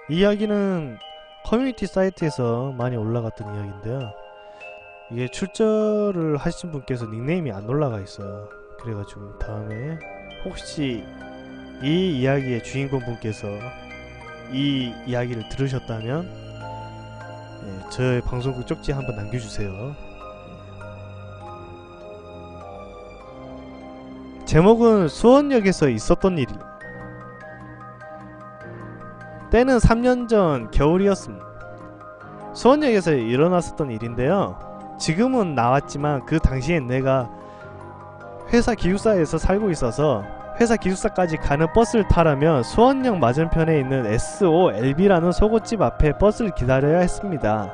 이 이야기는 커뮤니티 사이트에서 많이 올라갔던 이야기인데요. 이게 출처를 하신 분께서 닉네임이 안 올라가 있어요. 그래가지고 다음에 혹시 이 이야기의 주인공 분께서 이 이야기를 들으셨다면 저의 방송국 쪽지에 한번 남겨주세요. 제목은 수원역에서 있었던 일이. 때는 3년 전 겨울이었음. 수원역에서 일어났었던 일인데요. 지금은 나왔지만 그 당시엔 내가 회사 기숙사에서 살고 있어서 회사 기숙사까지 가는 버스를 타려면 수원역 맞은편에 있는 SOLB라는 속옷집 앞에 버스를 기다려야 했습니다.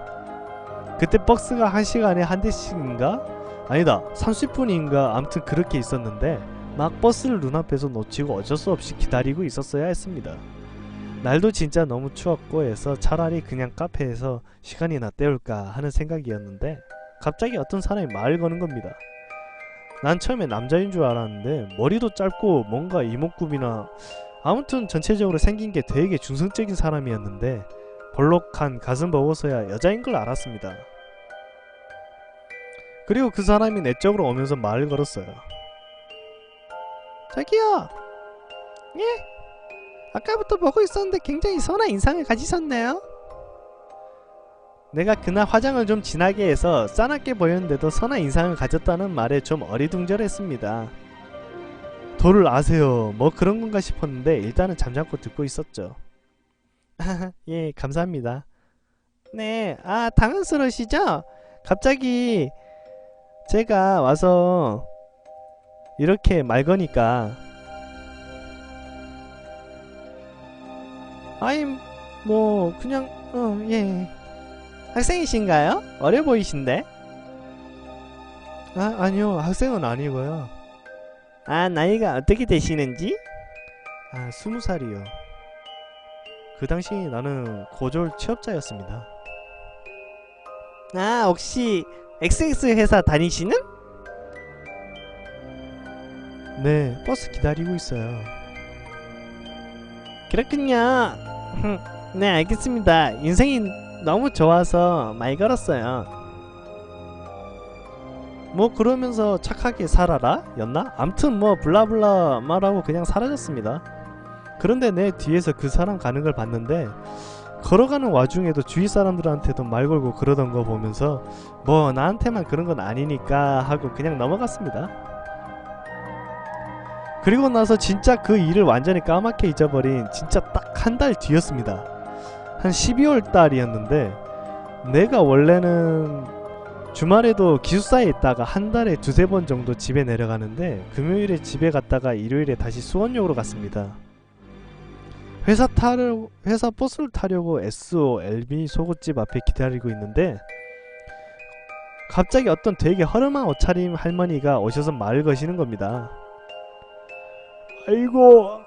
그때 버스가 1시간에 한 대씩인가? 아니다, 30분인가 암튼 그렇게 있었는데 막 버스를 눈앞에서 놓치고 어쩔 수 없이 기다리고 있었어야 했습니다. 날도 진짜 너무 추웠고 해서 차라리 그냥 카페에서 시간이나 때울까 하는 생각이었는데 갑자기 어떤 사람이 말을 거는 겁니다. 난 처음에 남자인 줄 알았는데 머리도 짧고 뭔가 이목구비나 아무튼 전체적으로 생긴 게 되게 중성적인 사람이었는데 볼록한 가슴 보고서야 여자인 걸 알았습니다. 그리고 그 사람이 내 쪽으로 오면서 말을 걸었어요. 저기요! 예? 아까부터 보고 있었는데 굉장히 선한 인상을 가지셨네요? 내가 그날 화장을 좀 진하게 해서 싸납게 보였는데도 선한 인상을 가졌다는 말에 좀 어리둥절했습니다. 도를 아세요. 뭐 그런 건가 싶었는데 일단은 잠잠고 듣고 있었죠. 예, 감사합니다. 네, 당황스러우시죠? 갑자기 제가 와서 이렇게 말 거니까 아이 뭐 그냥 예. 학생이신가요? 어려 보이신데? 아니요, 학생은 아니고요. 나이가 어떻게 되시는지? 20살이요. 그 당시 나는 고졸 취업자였습니다. 혹시 XX 회사 다니시는? 네, 버스 기다리고 있어요. 그렇군요. 네, 알겠습니다. 인생이 너무 좋아서 말 걸었어요. 뭐 그러면서 착하게 살아라? 였나? 암튼 뭐 블라블라 말하고 그냥 사라졌습니다. 그런데 내 뒤에서 그 사람 가는 걸 봤는데 걸어가는 와중에도 주위 사람들한테도 말 걸고 그러던 거 보면서 뭐 나한테만 그런 건 아니니까 하고 그냥 넘어갔습니다. 그리고 나서 진짜 그 일을 완전히 까맣게 잊어버린 진짜 딱 한 달 뒤였습니다. 한 12월 달이었는데 내가 원래는 주말에도 기숙사에 있다가 한 달에 두세 번 정도 집에 내려가는데 금요일에 집에 갔다가 일요일에 다시 수원역으로 갔습니다. 회사 버스를 타려고 SOLB 속옷집 앞에 기다리고 있는데 갑자기 어떤 되게 허름한 옷차림 할머니가 오셔서 말을 거시는 겁니다. 아이고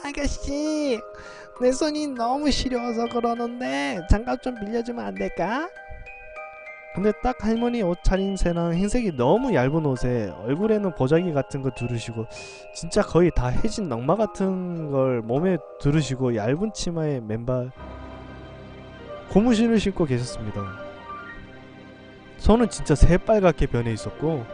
아가씨, 내 손이 너무 시려워서 그러는데 장갑 좀 빌려주면 안 될까? 근데 딱 할머니 옷차림새랑 흰색이 너무 얇은 옷에 얼굴에는 보자기 같은 거 두르시고 진짜 거의 다 해진 넝마 같은 걸 몸에 두르시고 얇은 치마에 맨발 고무신을 신고 계셨습니다. 손은 진짜 새빨갛게 변해 있었고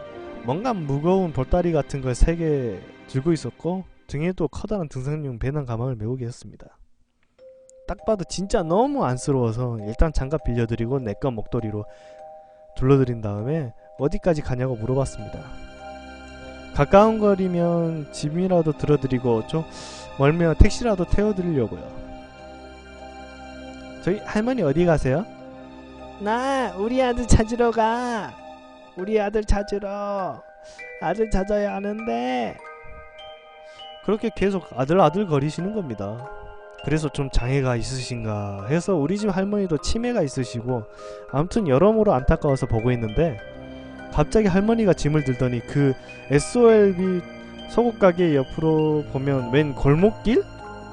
뭔가 무거운 볼다리 같은 걸 3개 들고 있었고 등에도 커다란 등산용 배낭 가방을 메고 계셨습니다. 딱 봐도 진짜 너무 안쓰러워서 일단 장갑 빌려드리고 내 거 목도리로 둘러드린 다음에 어디까지 가냐고 물어봤습니다. 가까운 거리면 짐이라도 들어드리고 좀 멀면 택시라도 태워드리려고요. 저희 할머니 어디 가세요? 나 우리 아들 찾으러 가. 우리 아들 찾으러. 아들 찾아야 하는데. 그렇게 계속 아들 거리시는 겁니다. 그래서 좀 장애가 있으신가 해서 우리 집 할머니도 치매가 있으시고 아무튼 여러모로 안타까워서 보고 있는데 갑자기 할머니가 짐을 들더니 그 SOLB 속옷 가게 옆으로 보면 웬 골목길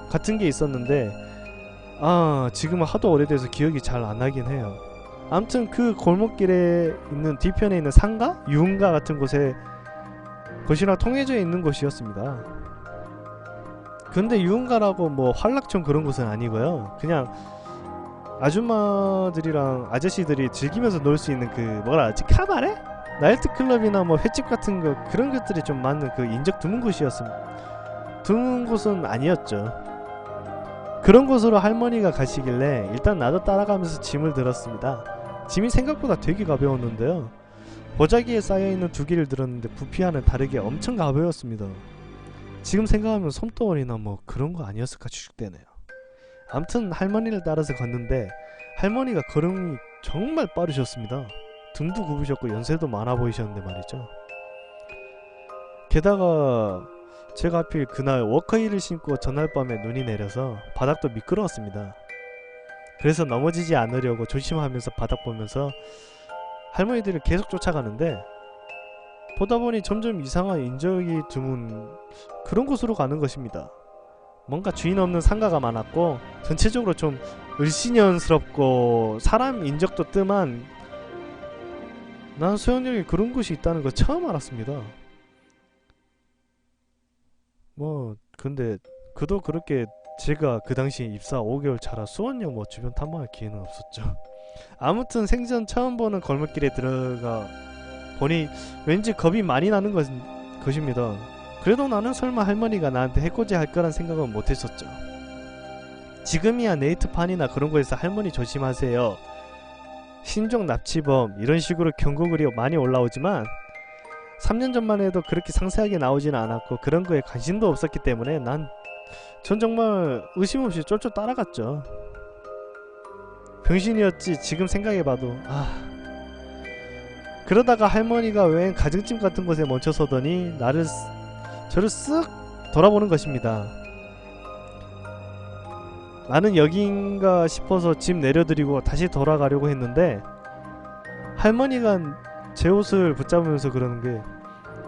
같은 게 있었는데 지금은 하도 오래돼서 기억이 잘 안 나긴 해요. 아무튼 그 골목길에 있는 뒤편에 있는 상가? 유흥가 같은 곳에 것이랑 통해져 있는 곳이었습니다. 근데 유흥가라고 뭐 환락촌 그런 곳은 아니고요. 그냥 아줌마들이랑 아저씨들이 즐기면서 놀 수 있는 그 뭐라 하지? 카바레? 나이트클럽이나 뭐 횟집 같은 거 그런 것들이 좀 많은 그 인적 드문 곳이었습니다. 드문 곳은 아니었죠. 그런 곳으로 할머니가 가시길래 일단 나도 따라가면서 짐을 들었습니다. 짐이 생각보다 되게 가벼웠는데요. 보자기에 쌓여있는 두 개를 들었는데 부피와는 다르게 엄청 가벼웠습니다. 지금 생각하면 솜덩어리나 뭐 그런 거 아니었을까 추측되네요. 암튼 할머니를 따라서 걷는데 할머니가 걸음이 정말 빠르셨습니다. 등도 굽으셨고 연세도 많아 보이셨는데 말이죠. 게다가 제가 하필 그날 워커힐을 신고 전날 밤에 눈이 내려서 바닥도 미끄러웠습니다. 그래서 넘어지지 않으려고 조심하면서 바닥 보면서 할머니들을 계속 쫓아가는데 보다보니 점점 이상한 인적이 드문 그런 곳으로 가는 것입니다. 뭔가 주인 없는 상가가 많았고 전체적으로 좀 을씨년스럽고 사람 인적도 뜸한 난 수영역에 그런 곳이 있다는 거 처음 알았습니다. 뭐 근데 그도 그렇게 제가 그 당시 입사 5개월 차라 수원역 뭐 주변 탐방할 기회는 없었죠. 아무튼 생전 처음 보는 골목길에 들어가 보니 왠지 겁이 많이 나는 것입니다. 그래도 나는 설마 할머니가 나한테 해코지 할 거란 생각은 못했었죠. 지금이야 네이트판이나 그런 거에서 할머니 조심하세요, 신종 납치범 이런 식으로 경고글이 많이 올라오지만 3년 전만 해도 그렇게 상세하게 나오지는 않았고 그런 거에 관심도 없었기 때문에 전 정말 의심 없이 쫄쫄 따라갔죠. 병신이었지 지금 생각해봐도. 그러다가 할머니가 웬 가정집 같은 곳에 멈춰서더니 저를 쓱 돌아보는 것입니다. 나는 여긴가 싶어서 짐 내려드리고 다시 돌아가려고 했는데 할머니가 제 옷을 붙잡으면서 그러는 게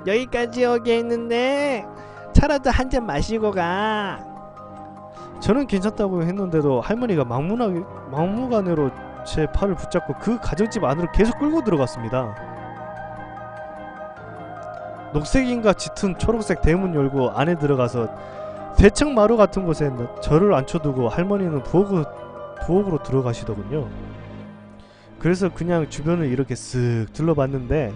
여기까지 오게 했는데 차라도 한 잔 마시고 가. 저는 괜찮다고 했는데도 할머니가 막무가내로 제 팔을 붙잡고 그 가정집 안으로 계속 끌고 들어갔습니다. 녹색인가 짙은 초록색 대문 열고 안에 들어가서 대청 마루 같은 곳에 저를 앉혀두고 할머니는 부엌으로 들어가시더군요. 그래서 그냥 주변을 이렇게 쓱 둘러봤는데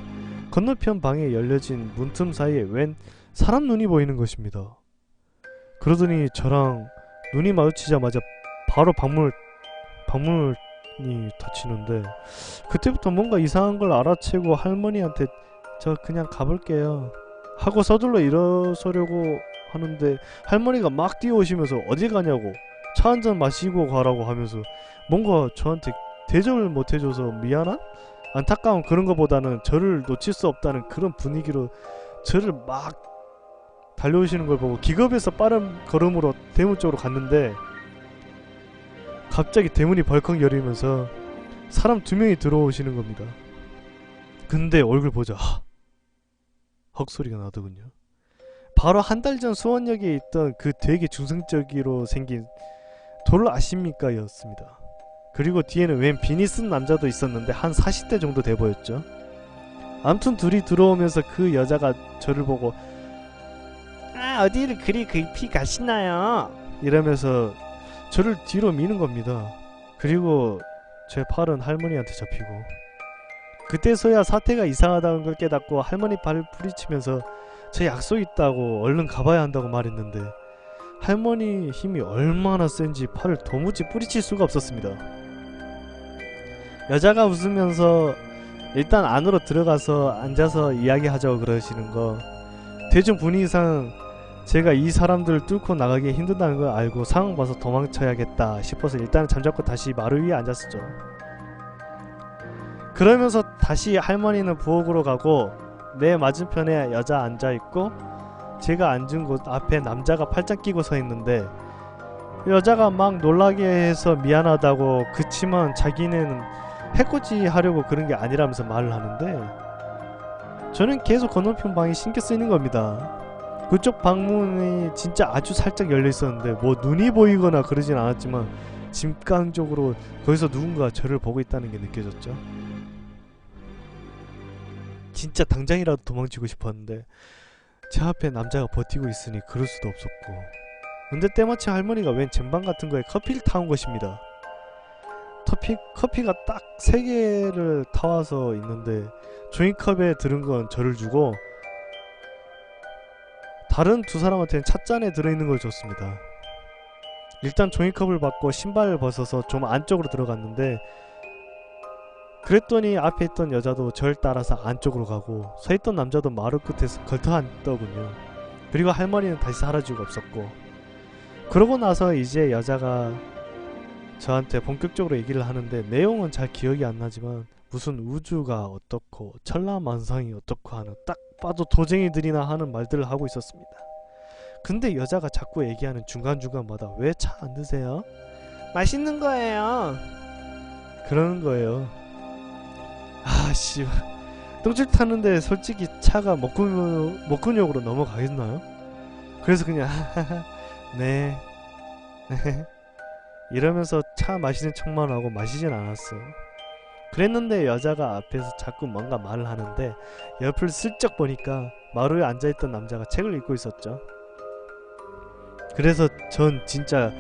건너편 방에 열려진 문틈 사이에 웬 사람 눈이 보이는 것입니다. 그러더니 저랑 눈이 마주치자마자 바로 방문이 닫히는데 그때부터 뭔가 이상한 걸 알아채고 할머니한테 저 그냥 가볼게요 하고 서둘러 일어서려고 하는데 할머니가 막 뛰어오시면서 어디 가냐고 차 한잔 마시고 가라고 하면서 뭔가 저한테 대접을 못해줘서 미안한? 안타까운 그런 거보다는 저를 놓칠 수 없다는 그런 분위기로 저를 막 달려오시는 걸 보고 기겁해서 빠른 걸음으로 대문 쪽으로 갔는데 갑자기 대문이 벌컥 열리면서 사람 2명이 들어오시는 겁니다. 근데 얼굴 보자 헉 소리가 나더군요. 바로 한 달 전 수원역에 있던 그 되게 중성적으로 생긴 돌 아십니까? 였습니다. 그리고 뒤에는 웬 비니 쓴 남자도 있었는데 한 40대 정도 돼 보였죠. 암튼 둘이 들어오면서 그 여자가 저를 보고 어디를 그리 급히 가시나요? 이러면서 저를 뒤로 미는 겁니다. 그리고 제 팔은 할머니한테 잡히고 그때서야 사태가 이상하다는 걸 깨닫고 할머니 발을 부리치면서 저 약속 있다고 얼른 가봐야 한다고 말했는데 할머니 힘이 얼마나 센지 팔을 도무지 뿌리칠 수가 없었습니다. 여자가 웃으면서 일단 안으로 들어가서 앉아서 이야기하자고 그러시는 거 대충 분위기상 제가 이 사람들을 뚫고 나가기 힘들다는 걸 알고 상황 봐서 도망쳐야겠다 싶어서 일단 잠잡고 다시 마루 위에 앉았었죠. 그러면서 다시 할머니는 부엌으로 가고 내 맞은편에 여자 앉아있고 제가 앉은 곳 앞에 남자가 팔짱 끼고 서 있는데 여자가 막 놀라게 해서 미안하다고 그치만 자기는 해코지 하려고 그런 게 아니라면서 말을 하는데 저는 계속 건너편 방이 신경 쓰이는 겁니다. 그쪽 방문이 진짜 아주 살짝 열려 있었는데 뭐 눈이 보이거나 그러진 않았지만 직감적으로 거기서 누군가 저를 보고 있다는 게 느껴졌죠. 진짜 당장이라도 도망치고 싶었는데 제 앞에 남자가 버티고 있으니 그럴 수도 없었고 근데 때마침 할머니가 웬 쟁반 같은 거에 커피를 타온 것입니다. 커피가 딱 3개를 타와서 있는데 종이컵에 들은 건 저를 주고 다른 2사람한테는 찻잔에 들어있는 걸 줬습니다. 일단 종이컵을 받고 신발을 벗어서 좀 안쪽으로 들어갔는데 그랬더니 앞에 있던 여자도 절 따라서 안쪽으로 가고 서있던 남자도 마루 끝에서 걸터앉더군요. 그리고 할머니는 다시 사라지고 없었고, 그러고 나서 이제 여자가 저한테 본격적으로 얘기를 하는데 내용은 잘 기억이 안 나지만 무슨 우주가 어떻고 천라만상이 어떻고 하는, 딱 봐도 도쟁이들이나 하는 말들을 하고 있었습니다. 근데 여자가 자꾸 얘기하는 중간중간마다 왜 차 안 드세요? 맛있는 거예요. 그러는 거예요. 아씨, 똥줄 타는데 솔직히 차가 먹근육으로 넘어가겠나요? 그래서 그냥 네 이러면서 차 마시는 척만 하고 마시진 않았어. 그랬는데 여자가 앞에서 자꾸 뭔가 말을 하는데 옆을 슬쩍 보니까 마루에 앉아있던 남자가 책을 읽고 있었죠. 그래서 전 진짜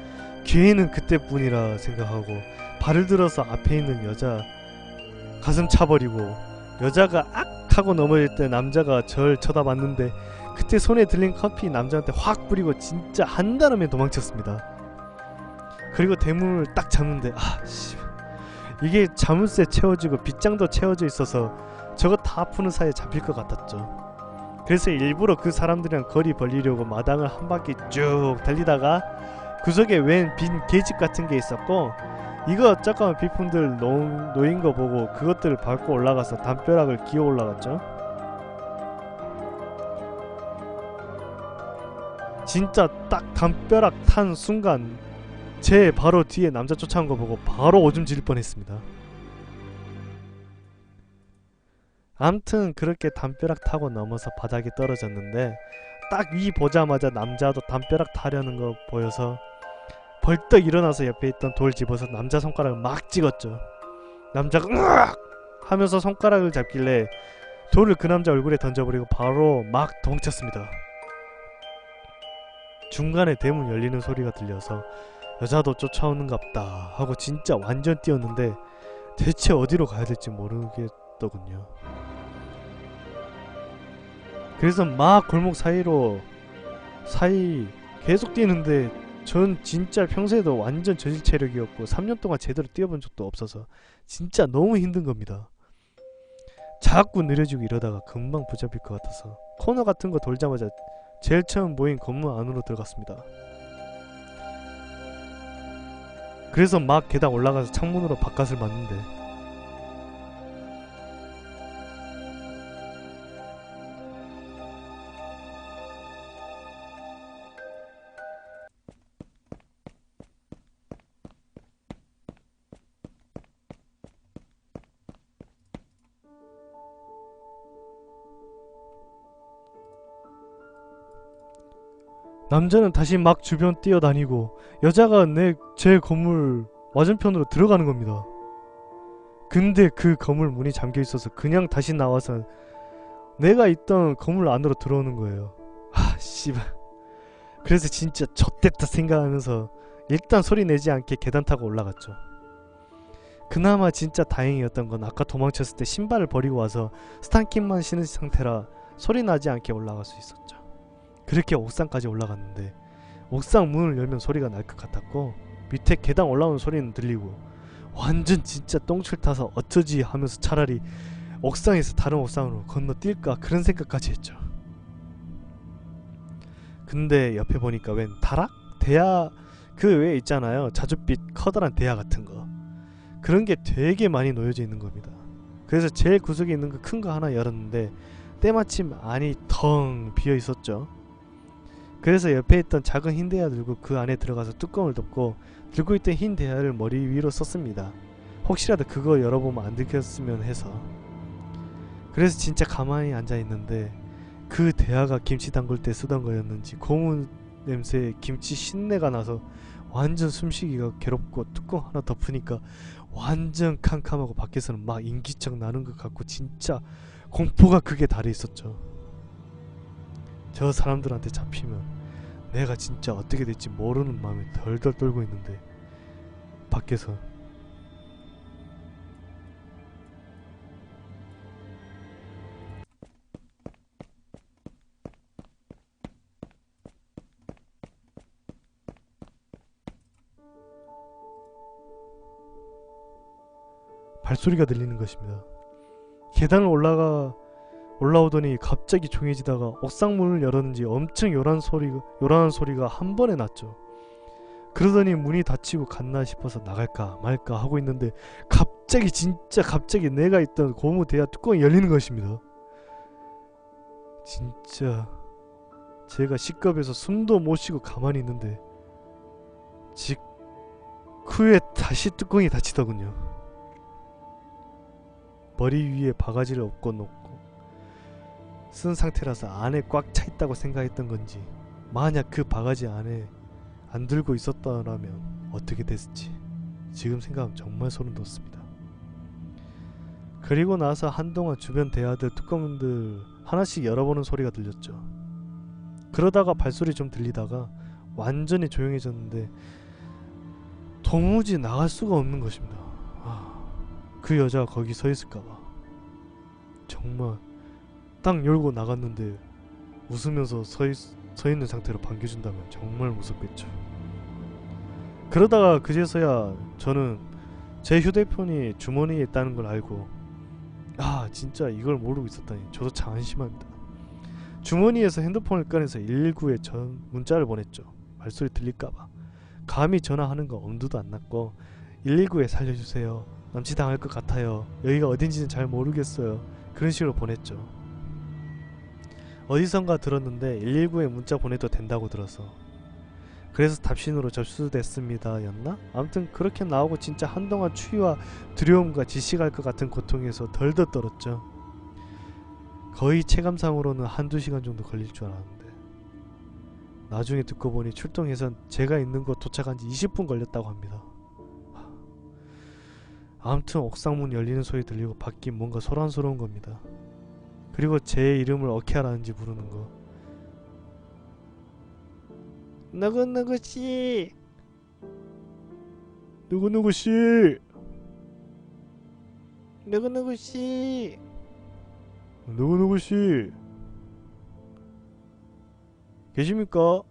기회는 그때뿐이라 생각하고 발을 들어서 앞에 있는 여자 가슴 차버리고, 여자가 악 하고 넘어질 때 남자가 절 쳐다봤는데 그때 손에 들린 커피 남자한테 확 뿌리고 진짜 한달음에 도망쳤습니다. 그리고 대문을 딱 잡는데 이게 자물쇠 채워지고 빗장도 채워져 있어서 저거 다 푸는 사이에 잡힐 것 같았죠. 그래서 일부러 그 사람들이랑 거리 벌리려고 마당을 한 바퀴 쭉 달리다가 구석에 웬 빈 계집 같은 게 있었고 이것저것 비품들 놓인 거 보고 그것들을 밟고 올라가서 담벼락을 기어 올라갔죠. 진짜 딱 담벼락 탄 순간 제 바로 뒤에 남자 쫓아온 거 보고 바로 오줌 지릴 뻔했습니다. 암튼 그렇게 담벼락 타고 넘어서 바닥에 떨어졌는데 딱 위 보자마자 남자도 담벼락 타려는 거 보여서 벌떡 일어나서 옆에 있던 돌 집어서 남자 손가락을 막 찍었죠. 남자가 으악! 하면서 손가락을 잡길래 돌을 그 남자 얼굴에 던져버리고 바로 막 도망쳤습니다. 중간에 대문 열리는 소리가 들려서 여자도 쫓아오는갑다 하고 진짜 완전 뛰었는데 대체 어디로 가야 될지 모르겠더군요. 그래서 막 골목 사이 계속 뛰는데 전 진짜 평소에도 완전 저질 체력이었고 3년 동안 제대로 뛰어본 적도 없어서 진짜 너무 힘든 겁니다. 자꾸 느려지고 이러다가 금방 붙잡힐 것 같아서 코너 같은 거 돌자마자 제일 처음 보인 건물 안으로 들어갔습니다. 그래서 막 계단 올라가서 창문으로 바깥을 봤는데 남자는 다시 막 주변 뛰어다니고 여자가 제 건물 맞은편으로 들어가는 겁니다. 근데 그 건물 문이 잠겨있어서 그냥 다시 나와서 내가 있던 건물 안으로 들어오는 거예요. 씨발. 그래서 진짜 좆됐다 생각하면서 일단 소리 내지 않게 계단 타고 올라갔죠. 그나마 진짜 다행이었던 건 아까 도망쳤을 때 신발을 버리고 와서 스탄킹만 신은 상태라 소리 나지 않게 올라갈 수 있었죠. 그렇게 옥상까지 올라갔는데 옥상 문을 열면 소리가 날 것 같았고 밑에 계단 올라오는 소리는 들리고 완전 진짜 똥칠 타서 어쩌지 하면서 차라리 옥상에서 다른 옥상으로 건너뛸까 그런 생각까지 했죠. 근데 옆에 보니까 웬 다락? 대야 그 외에 있잖아요. 자줏빛 커다란 대야 같은 거, 그런 게 되게 많이 놓여져 있는 겁니다. 그래서 제일 구석에 있는 거 큰 거 하나 열었는데 때마침 안이 텅 비어 있었죠. 그래서 옆에 있던 작은 흰 대야 들고 그 안에 들어가서 뚜껑을 덮고 들고 있던 흰 대야를 머리 위로 썼습니다. 혹시라도 그거 열어보면 안 들켰으면 해서. 그래서 진짜 가만히 앉아있는데 그 대야가 김치 담글 때 쓰던 거였는지 고문 냄새에 김치 신내가 나서 완전 숨쉬기가 괴롭고 뚜껑 하나 덮으니까 완전 캄캄하고 밖에서는 막 인기척 나는 것 같고 진짜 공포가 극에 달해 있었죠. 저 사람들한테 잡히면 내가 진짜 어떻게 될지 모르는 마음에 덜덜 떨고 있는데 밖에서 발소리가 들리는 것입니다. 계단을 올라오더니 갑자기 조용해지다가 옥상문을 열었는지 엄청 요란한 소리가 한 번에 났죠. 그러더니 문이 닫히고 갔나 싶어서 나갈까 말까 하고 있는데 갑자기 진짜 갑자기 내가 있던 고무 대야 뚜껑이 열리는 것입니다. 진짜 제가 식겁해서 숨도 못 쉬고 가만히 있는데 직후에 다시 뚜껑이 닫히더군요. 머리 위에 바가지를 엎고 놓고 쓴 상태라서 안에 꽉 차 있다고 생각했던 건지 만약 그 바가지 안에 안 들고 있었더라면 어떻게 됐을지 지금 생각하면 정말 소름 돋습니다. 그리고 나서 한동안 주변 대야들 뚜껑들 하나씩 열어보는 소리가 들렸죠. 그러다가 발소리 좀 들리다가 완전히 조용해졌는데 도무지 나갈 수가 없는 것입니다. 그 여자가 거기 서 있을까봐 정말 딱 열고 나갔는데 웃으면서 서 있는 상태로 반겨준다면 정말 무섭겠죠. 그러다가 그제서야 저는 제 휴대폰이 주머니에 있다는 걸 알고 진짜 이걸 모르고 있었다니 저도 참 안심합니다. 주머니에서 핸드폰을 꺼내서 119에 전 문자를 보냈죠. 말소리 들릴까봐. 감히 전화하는 거 엄두도 안 났고 119에 살려주세요. 남치당할 것 같아요. 여기가 어딘지는 잘 모르겠어요. 그런 식으로 보냈죠. 어디선가 들었는데 119에 문자 보내도 된다고 들어서 그래서 답신으로 접수됐습니다 였나? 아무튼 그렇게 나오고 진짜 한동안 추위와 두려움과 지식할 것 같은 고통에서 덜덜 떨었죠. 거의 체감상으로는 한두 시간 정도 걸릴 줄 알았는데 나중에 듣고 보니 출동해선 제가 있는 곳 도착한 지 20분 걸렸다고 합니다. 아무튼 옥상문 열리는 소리 들리고 밖이 뭔가 소란스러운 겁니다. 그리고 제 이름을 어케하라는지 부르는 거. 누구누구씨 누구누구씨 누구누구씨 누구누구씨 계십니까?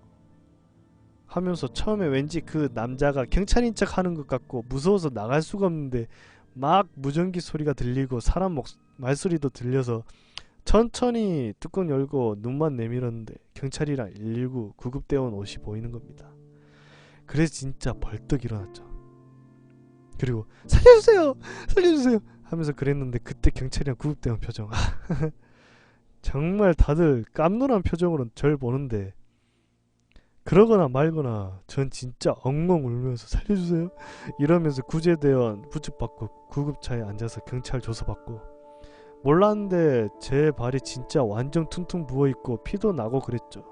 하면서 처음에 왠지 그 남자가 경찰인 척 하는 것 같고 무서워서 나갈 수가 없는데 막 무전기 소리가 들리고 사람 말소리도 들려서 천천히 뚜껑 열고 눈만 내밀었는데 경찰이랑 119 구급대원 옷이 보이는 겁니다. 그래서 진짜 벌떡 일어났죠. 그리고 살려주세요! 살려주세요! 하면서 그랬는데 그때 경찰이랑 구급대원 표정 정말 다들 깜놀한 표정으로 절 보는데 그러거나 말거나 전 진짜 엉엉 울면서 살려주세요 이러면서 구제대원 부축받고 구급차에 앉아서 경찰 조사받고 몰랐는데 제 발이 진짜 완전 퉁퉁 부어있고 피도 나고 그랬죠.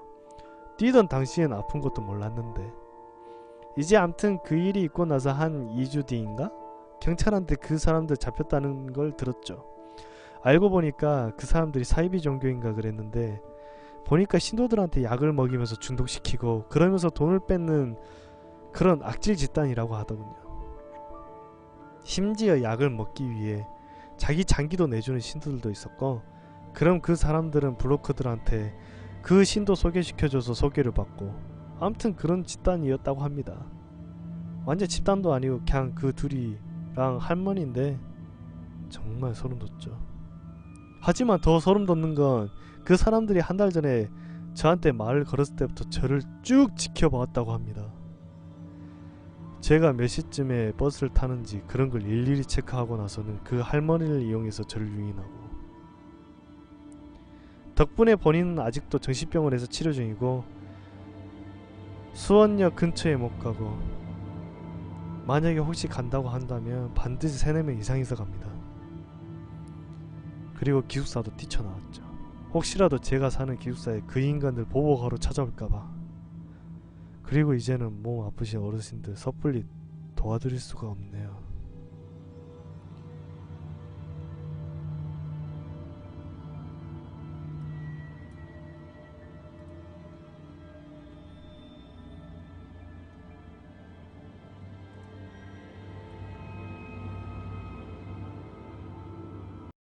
뛰던 당시엔 아픈 것도 몰랐는데 이제 암튼 그 일이 있고 나서 한 2주 뒤인가? 경찰한테 그 사람들 잡혔다는 걸 들었죠. 알고 보니까 그 사람들이 사이비 종교인가 그랬는데 보니까 신도들한테 약을 먹이면서 중독시키고 그러면서 돈을 뺏는 그런 악질 집단이라고 하더군요. 심지어 약을 먹기 위해 자기 장기도 내주는 신도들도 있었고 그럼 그 사람들은 브로커들한테 그 신도 소개시켜줘서 소개를 받고 아무튼 그런 집단이었다고 합니다. 완전 집단도 아니고 그냥 그 둘이랑 할머니인데 정말 소름 돋죠. 하지만 더 소름 돋는 건 그 사람들이 한 달 전에 저한테 말을 걸었을 때부터 저를 쭉 지켜봐왔다고 합니다. 제가 몇 시쯤에 버스를 타는지 그런 걸 일일이 체크하고 나서는 그 할머니를 이용해서 저를 유인하고 덕분에 본인은 아직도 정신병원에서 치료 중이고 수원역 근처에 못 가고 만약에 혹시 간다고 한다면 반드시 3-4명 이상이서 갑니다. 그리고 기숙사도 뛰쳐나왔죠. 혹시라도 제가 사는 기숙사에 그 인간들 보복하러 찾아올까봐. 그리고 이제는 몸 아프신 어르신들 섣불리 도와드릴 수가 없네요.